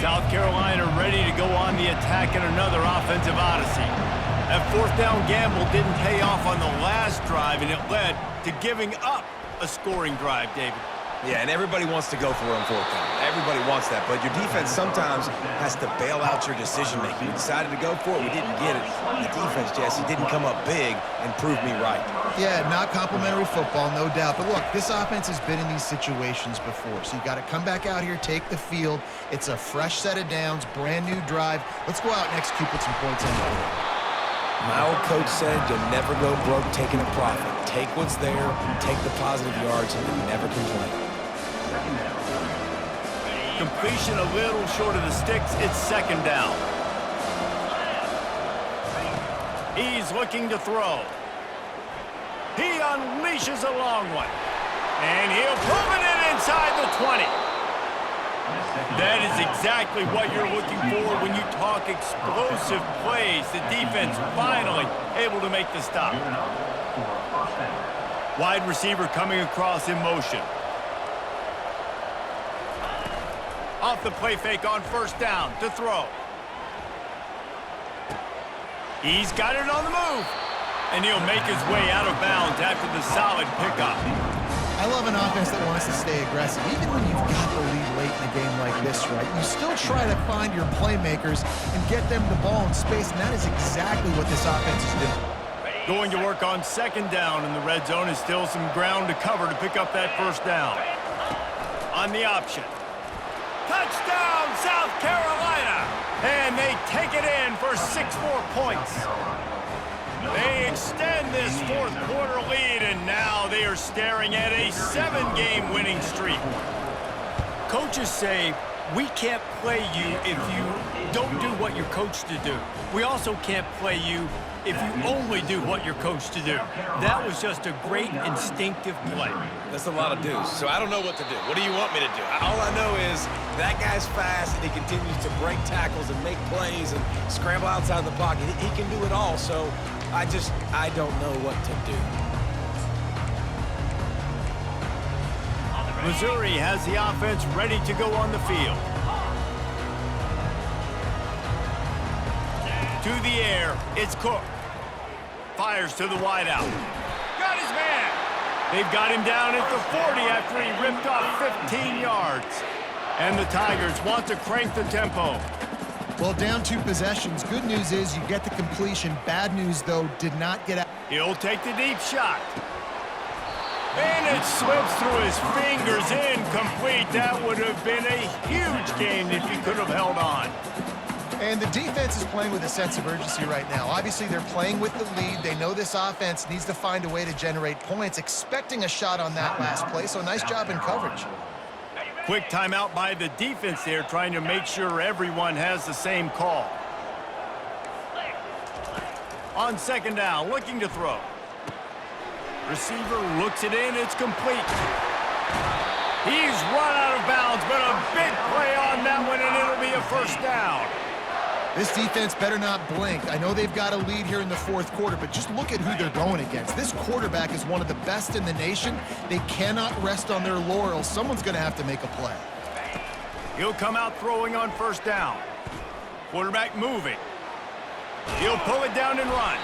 South Carolina ready to go on the attack in another offensive odyssey. That 4th down gamble didn't pay off on the last drive, and it led to giving up a scoring drive, David. Yeah, and everybody wants to go for it on 4th down. Everybody wants that, but your defense sometimes has to bail out your decision-making. We decided to go for it. We didn't get it. The defense, Jesse, didn't come up big and prove me right. Yeah, not complimentary football, no doubt. But look, this offense has been in these situations before, so you got to come back out here, take the field. It's a fresh set of downs, brand new drive. Let's go out and execute, put some points on the board. My old coach said you'll never go broke taking a profit. Take what's there, take the positive yards, and never complain. Completion a little short of the sticks. It's 2nd down. He's looking to throw. He unleashes a long one. And he'll prove it in inside the 20. That is exactly what you're looking for when you talk explosive plays. The defense finally able to make the stop. Wide receiver coming across in motion. Off the play fake on first down to throw. He's got it on the move. And he'll make his way out of bounds after the solid pickup. I love an offense that wants to stay aggressive. Even when you've got the lead late in a game like this, right, you still try to find your playmakers and get them the ball in space, and that is exactly what this offense is doing. Going to work on second down, and the red zone is still some ground to cover to pick up that first down. On the option. Touchdown, South Carolina! And they take it in for 6 more points. They extend this fourth quarter lead, and now they are staring at a 7-game winning streak. Coaches say, we can't play you if you don't do what you're coached to do. We also can't play you if you only do what you're coached to do. That was just a great instinctive play. That's a lot of do's, so I don't know what to do. What do you want me to do? All I know is that guy's fast, and he continues to break tackles and make plays and scramble outside the pocket. He can do it all, so I don't know what to do. Missouri has the offense ready to go on the field. To the air, it's Cook. Fires to the wideout. Got his man. They've got him down at the 40 after he ripped off 15 yards. And the Tigers want to crank the tempo. Well, down 2 possessions. Good news is you get the completion. Bad news, though, did not get out. He'll take the deep shot. And it slips through his fingers, incomplete. That would have been a huge game if he could have held on. And the defense is playing with a sense of urgency right now. Obviously, they're playing with the lead. They know this offense needs to find a way to generate points, expecting a shot on that last play, so nice job in coverage. Quick timeout by the defense there, trying to make sure everyone has the same call. On second down, looking to throw. Receiver looks it in, it's complete. He's run out of bounds, but a big play on that one, and it'll be a first down. This defense better not blink. I know they've got a lead here in the fourth quarter, but just look at who they're going against. This quarterback is one of the best in the nation. They cannot rest on their laurels. Someone's going to have to make a play. He'll come out throwing on first down. Quarterback moving. He'll pull it down and run.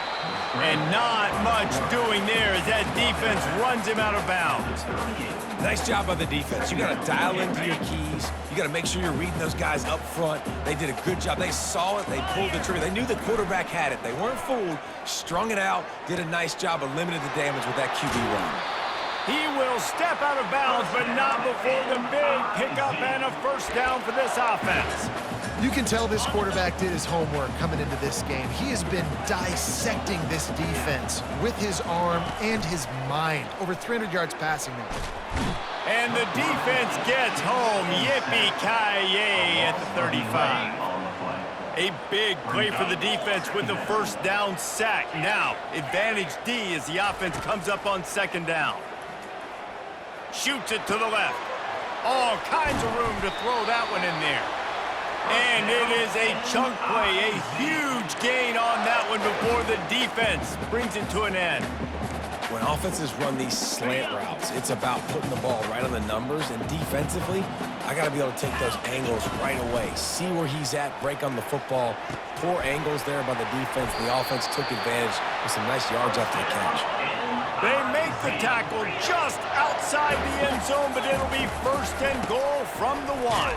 And not much doing there as that defense runs him out of bounds. Nice job by the defense. You got to dial into your keys. You got to make sure you're reading those guys up front. They did a good job. They saw it. They pulled the trigger. They knew the quarterback had it. They weren't fooled. Strung it out. Did a nice job of limiting the damage with that QB run. He will step out of bounds, but not before the big pickup and a first down for this offense. You can tell this quarterback did his homework coming into this game. He has been dissecting this defense with his arm and his mind. Over 300 yards passing now. And the defense gets home. Yippee-ki-yay at the 35. A big play for the defense with the first down sack. Now, advantage D as the offense comes up on second down. Shoots it to the left. All kinds of room to throw that one in there. And it is a chunk play, a huge gain on that one before the defense brings it to an end. When offenses run these slant routes, it's about putting the ball right on the numbers, and defensively, I got to be able to take those angles right away. See where he's at, break on the football. Poor angles there by the defense. The offense took advantage with some nice yards after the catch. They make the tackle just outside the end zone, but it'll be first and goal from the 1.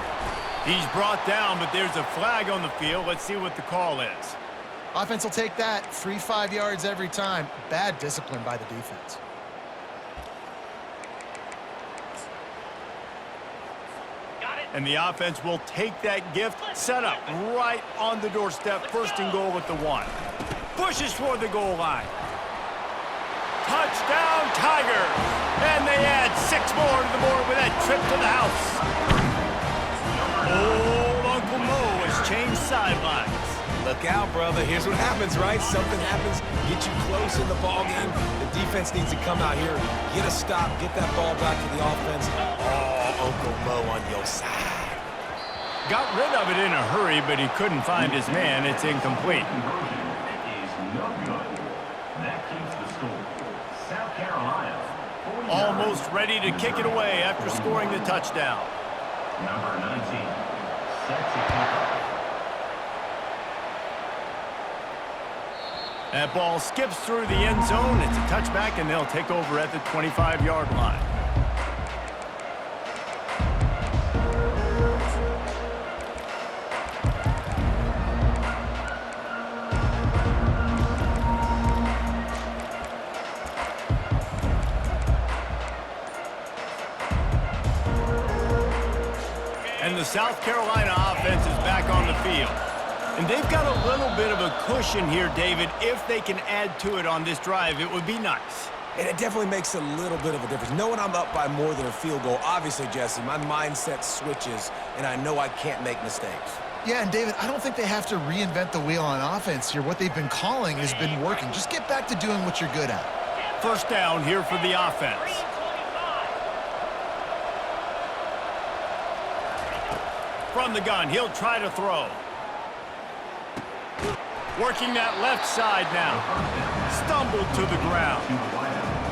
He's brought down, but there's a flag on the field. Let's see what the call is. Offense will take that. Free 5 yards every time. Bad discipline by the defense. And the offense will take that gift, set up right on the doorstep. First and goal at the 1. Pushes for the goal line. Touchdown, Tigers! And they add 6 more to the board with that trip to the house. Old Uncle Mo has changed sidelines. Look out, brother. Here's what happens, right? Something happens, get you close in the ball game. The defense needs to come out here, get a stop, get that ball back to the offense. Oh, Uncle Mo on your side. Got rid of it in a hurry, but he couldn't find his man. It's incomplete. It is no good. That keeps the score. South Carolina. Almost ready to kick it away after scoring the touchdown. Number 19. sets a kickoff. That ball skips through the end zone. It's a touchback, and they'll take over at the 25-yard line. And the South Carolina offense is back on the field. And they've got a little bit of a cushion here, David. If they can add to it on this drive, it would be nice. And it definitely makes a little bit of a difference. Knowing I'm up by more than a field goal, obviously, Jesse, my mindset switches, and I know I can't make mistakes. Yeah, and David, I don't think they have to reinvent the wheel on offense here. What they've been calling has been working. Just get back to doing what you're good at. First down here for the offense. From the gun, he'll try to throw. Working that left side now. Stumbled to the ground.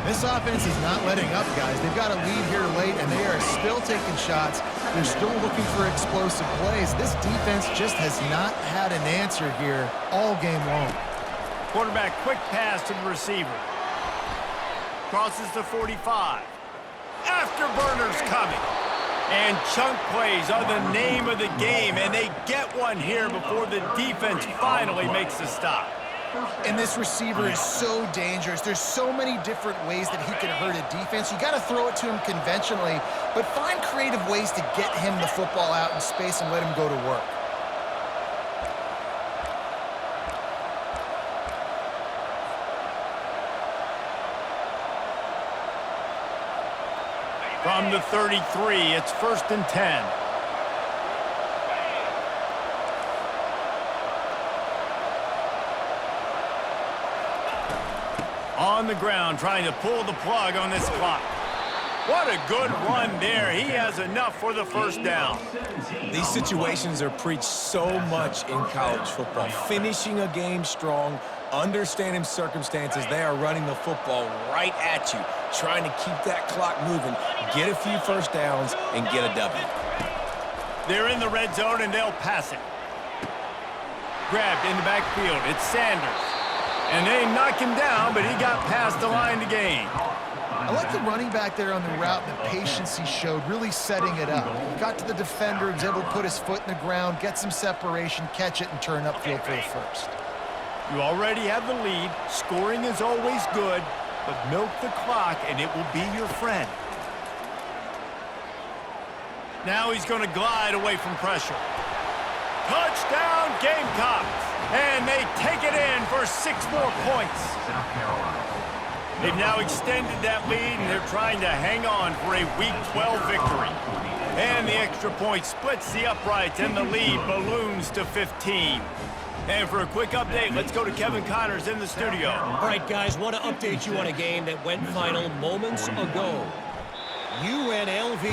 This offense is not letting up, guys. They've got a lead here late, and they are still taking shots. They're still looking for explosive plays. This defense just has not had an answer here all game long. Quarterback quick pass to the receiver. Crosses the 45. Afterburners coming. And chunk plays are the name of the game, and they get one here before the defense finally makes a stop. And this receiver is so dangerous. There's so many different ways that he can hurt a defense. You got to throw it to him conventionally, but find creative ways to get him the football out in space and let him go to work. From the 33, it's 1st and 10. On the ground, trying to pull the plug on this clock. What a good run there. He has enough for the first down. These situations are preached so much in college football. Finishing a game strong, understanding circumstances. They are running the football right at you, trying to keep that clock moving, get a few first downs, and get a W. They're in the red zone, and they'll pass it. Grabbed in the backfield. It's Sanders. And they knock him down, but he got past the line to gain. I like the running back there on the route and the patience he showed, really setting it up. He got to the defender, was able to put his foot in the ground, get some separation, catch it, and turn upfield for the first. You already have the lead. Scoring is always good, but milk the clock, and it will be your friend. Now he's going to glide away from pressure. Touchdown, Gamecocks! And they take it in for 6 more points. South Carolina. They've now extended that lead, and they're trying to hang on for a Week 12 victory. And the extra point splits the uprights, and the lead balloons to 15. And for a quick update, let's go to Kevin Connors in the studio. All right, guys, want to update you on a game that went final moments ago. UNLV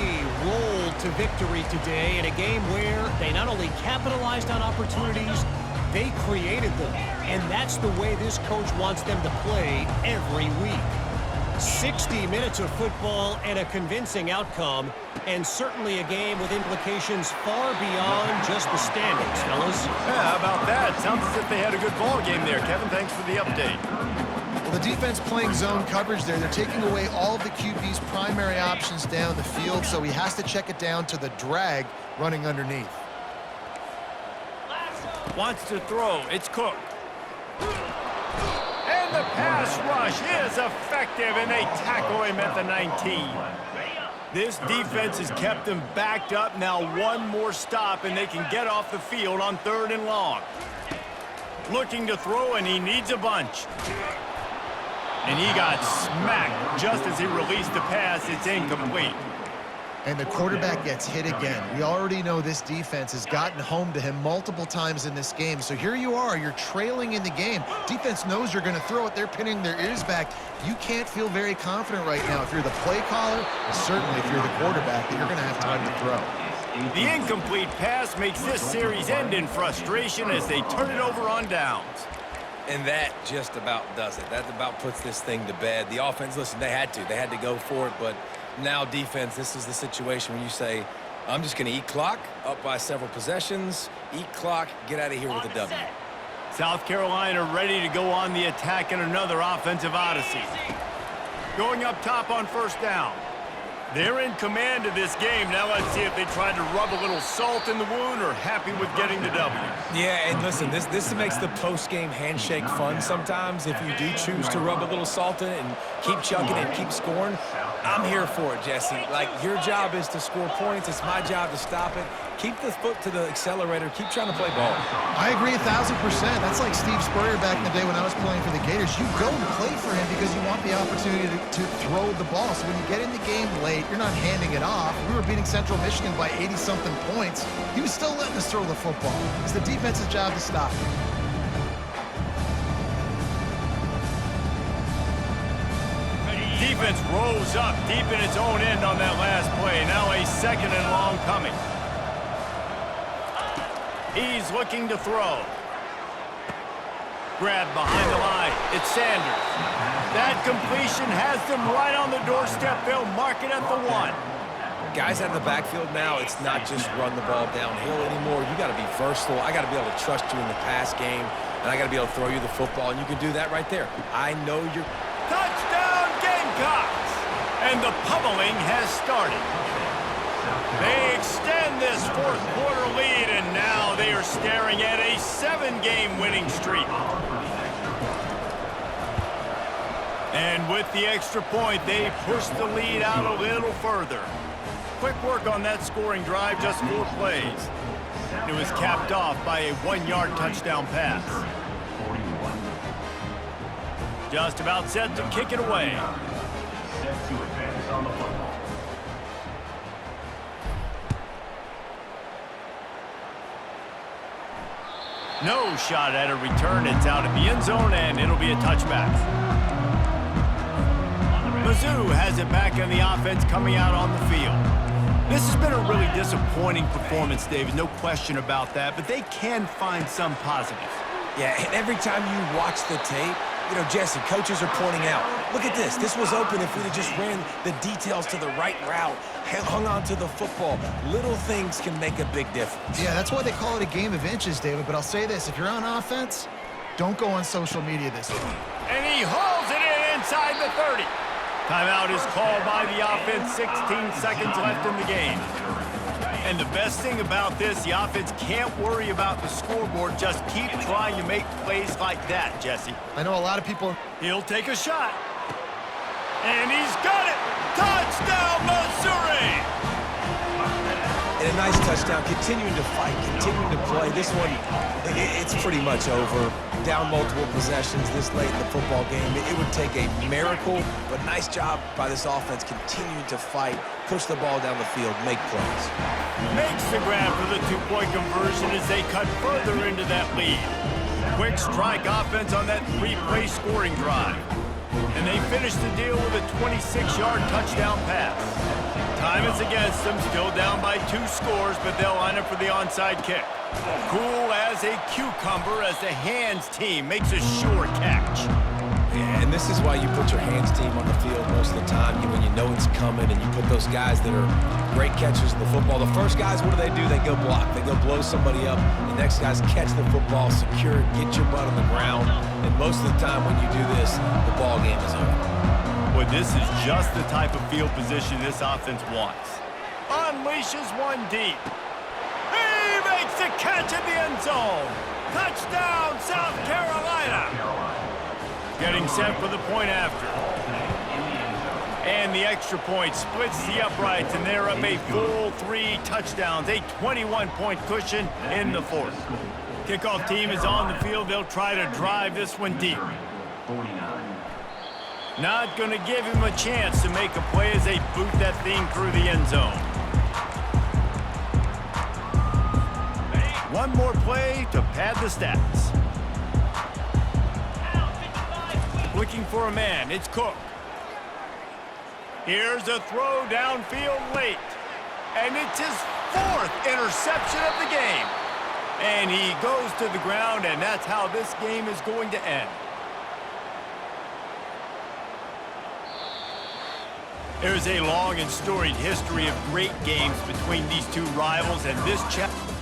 rolled to victory today in a game where they not only capitalized on opportunities, they created them. And that's the way this coach wants them to play every week. 60 minutes of football and a convincing outcome, and certainly a game with implications far beyond just the standings, fellas. Yeah, how about that? Sounds as if they had a good ball game there. Kevin, thanks for the update. Well, the defense playing zone coverage there. They're taking away all of the QB's primary options down the field, so he has to check it down to the drag running underneath. Wants to throw. It's Cook. And the pass rush is effective, and they tackle him at the 19. This defense has kept them backed up. Now one more stop, and they can get off the field on 3rd and long. Looking to throw, and he needs a bunch. And he got smacked just as he released the pass. It's incomplete. And the quarterback gets hit again. We already know this defense has gotten home to him multiple times in this game. So here you are, you're trailing in the game. Defense knows you're going to throw it. They're pinning their ears back. You can't feel very confident right now if you're the play caller, and certainly if you're the quarterback, that you're going to have time to throw. The incomplete pass makes this series end in frustration as they turn it over on downs. And that just about does it. That about puts this thing to bed. The offense, listen, they had to go for it, but now defense, this is the situation where you say, I'm just going to eat clock, up by several possessions, eat clock, get out of here with a W. South Carolina ready to go on the attack in another offensive odyssey. Going up top on first down. They're in command of this game. Now let's see if they try to rub a little salt in the wound or happy with getting the W. Yeah, and listen, this makes the post-game handshake fun sometimes if you do choose to rub a little salt in it and keep chucking and keep scoring. I'm here for it, Jesse. Like, your job is to score points. It's my job to stop it. Keep the foot to the accelerator. Keep trying to play ball. I agree 1,000%. That's like Steve Spurrier back in the day when I was playing for the Gators. You go and play for him because you want the opportunity to throw the ball. So when you get in the game late, you're not handing it off. We were beating Central Michigan by 80-something points. He was still letting us throw the football. It's the defense's job to stop it. Defense rolls up deep in its own end on that last play. Now a second and long coming. He's looking to throw. Grab behind the line. It's Sanders. That completion has them right on the doorstep. They'll mark it at the 1. Guys out of the backfield now, it's not just run the ball downhill anymore. You got to be versatile. I got to be able to trust you in the pass game, and I got to be able to throw you the football, and you can do that right there. I know you're... Touchdown Gamecocks! And the pummeling has started. They extend this fourth quarter lead, and now they are staring at a 7-game winning streak. And with the extra point, they push the lead out a little further. Quick work on that scoring drive, just 4 plays. It was capped off by a 1-yard touchdown pass. Just about set to kick it away. Set to advance on the football. No shot at a return. It's out of the end zone, and it'll be a touchback. Mizzou has it back in the offense coming out on the field. This has been a really disappointing performance, David. No question about that, but they can find some positives. Yeah, and every time you watch the tape, you know, Jesse, coaches are pointing out, look at this. This was open if we'd have just ran the details to the right route, hung on to the football. Little things can make a big difference. Yeah, that's why they call it a game of inches, David. But I'll say this, if you're on offense, don't go on social media this week. And he hauls it in inside the 30. Timeout is called by the offense. 16 seconds left in the game. And the best thing about this, the offense can't worry about the scoreboard. Just keep trying to make plays like that, Jesse. I know a lot of people... He'll take a shot. And he's got it! Touchdown, Missouri! And a nice touchdown, continuing to fight, continuing to play. This one, it's pretty much over. Down multiple possessions this late in the football game. It would take a miracle, but nice job by this offense continuing to fight, push the ball down the field, make plays. Makes the grab for the 2-point conversion as they cut further into that lead. Quick strike offense on that 3-play scoring drive. And they finish the deal with a 26-yard touchdown pass. Time is against them, still down by 2 scores, but they'll line up for the onside kick. Cool as a cucumber as the hands team makes a sure catch. Yeah, and this is why you put your hands team on the field most of the time when you know it's coming, and you put those guys that are great catchers of the football. The first guys, what do? They go block. They go blow somebody up. The next guys catch the football, secure it, get your butt on the ground. And most of the time when you do this, the ball game is over. Well, this is just the type of field position this offense wants. Unleashes one deep. He makes the catch in the end zone. Touchdown, South Carolina. Getting set for the point after. And the extra point splits the uprights, and they're up a full 3 touchdowns, a 21-point cushion in the fourth. Kickoff team is on the field. They'll try to drive this one deep. Not going to give him a chance to make a play as they boot that thing through the end zone. One more play to pad the stats. Looking for a man, it's Cook. Here's a throw downfield late. And it's his 4th interception of the game. And he goes to the ground, and that's how this game is going to end. There's a long and storied history of great games between these two rivals, and this chapter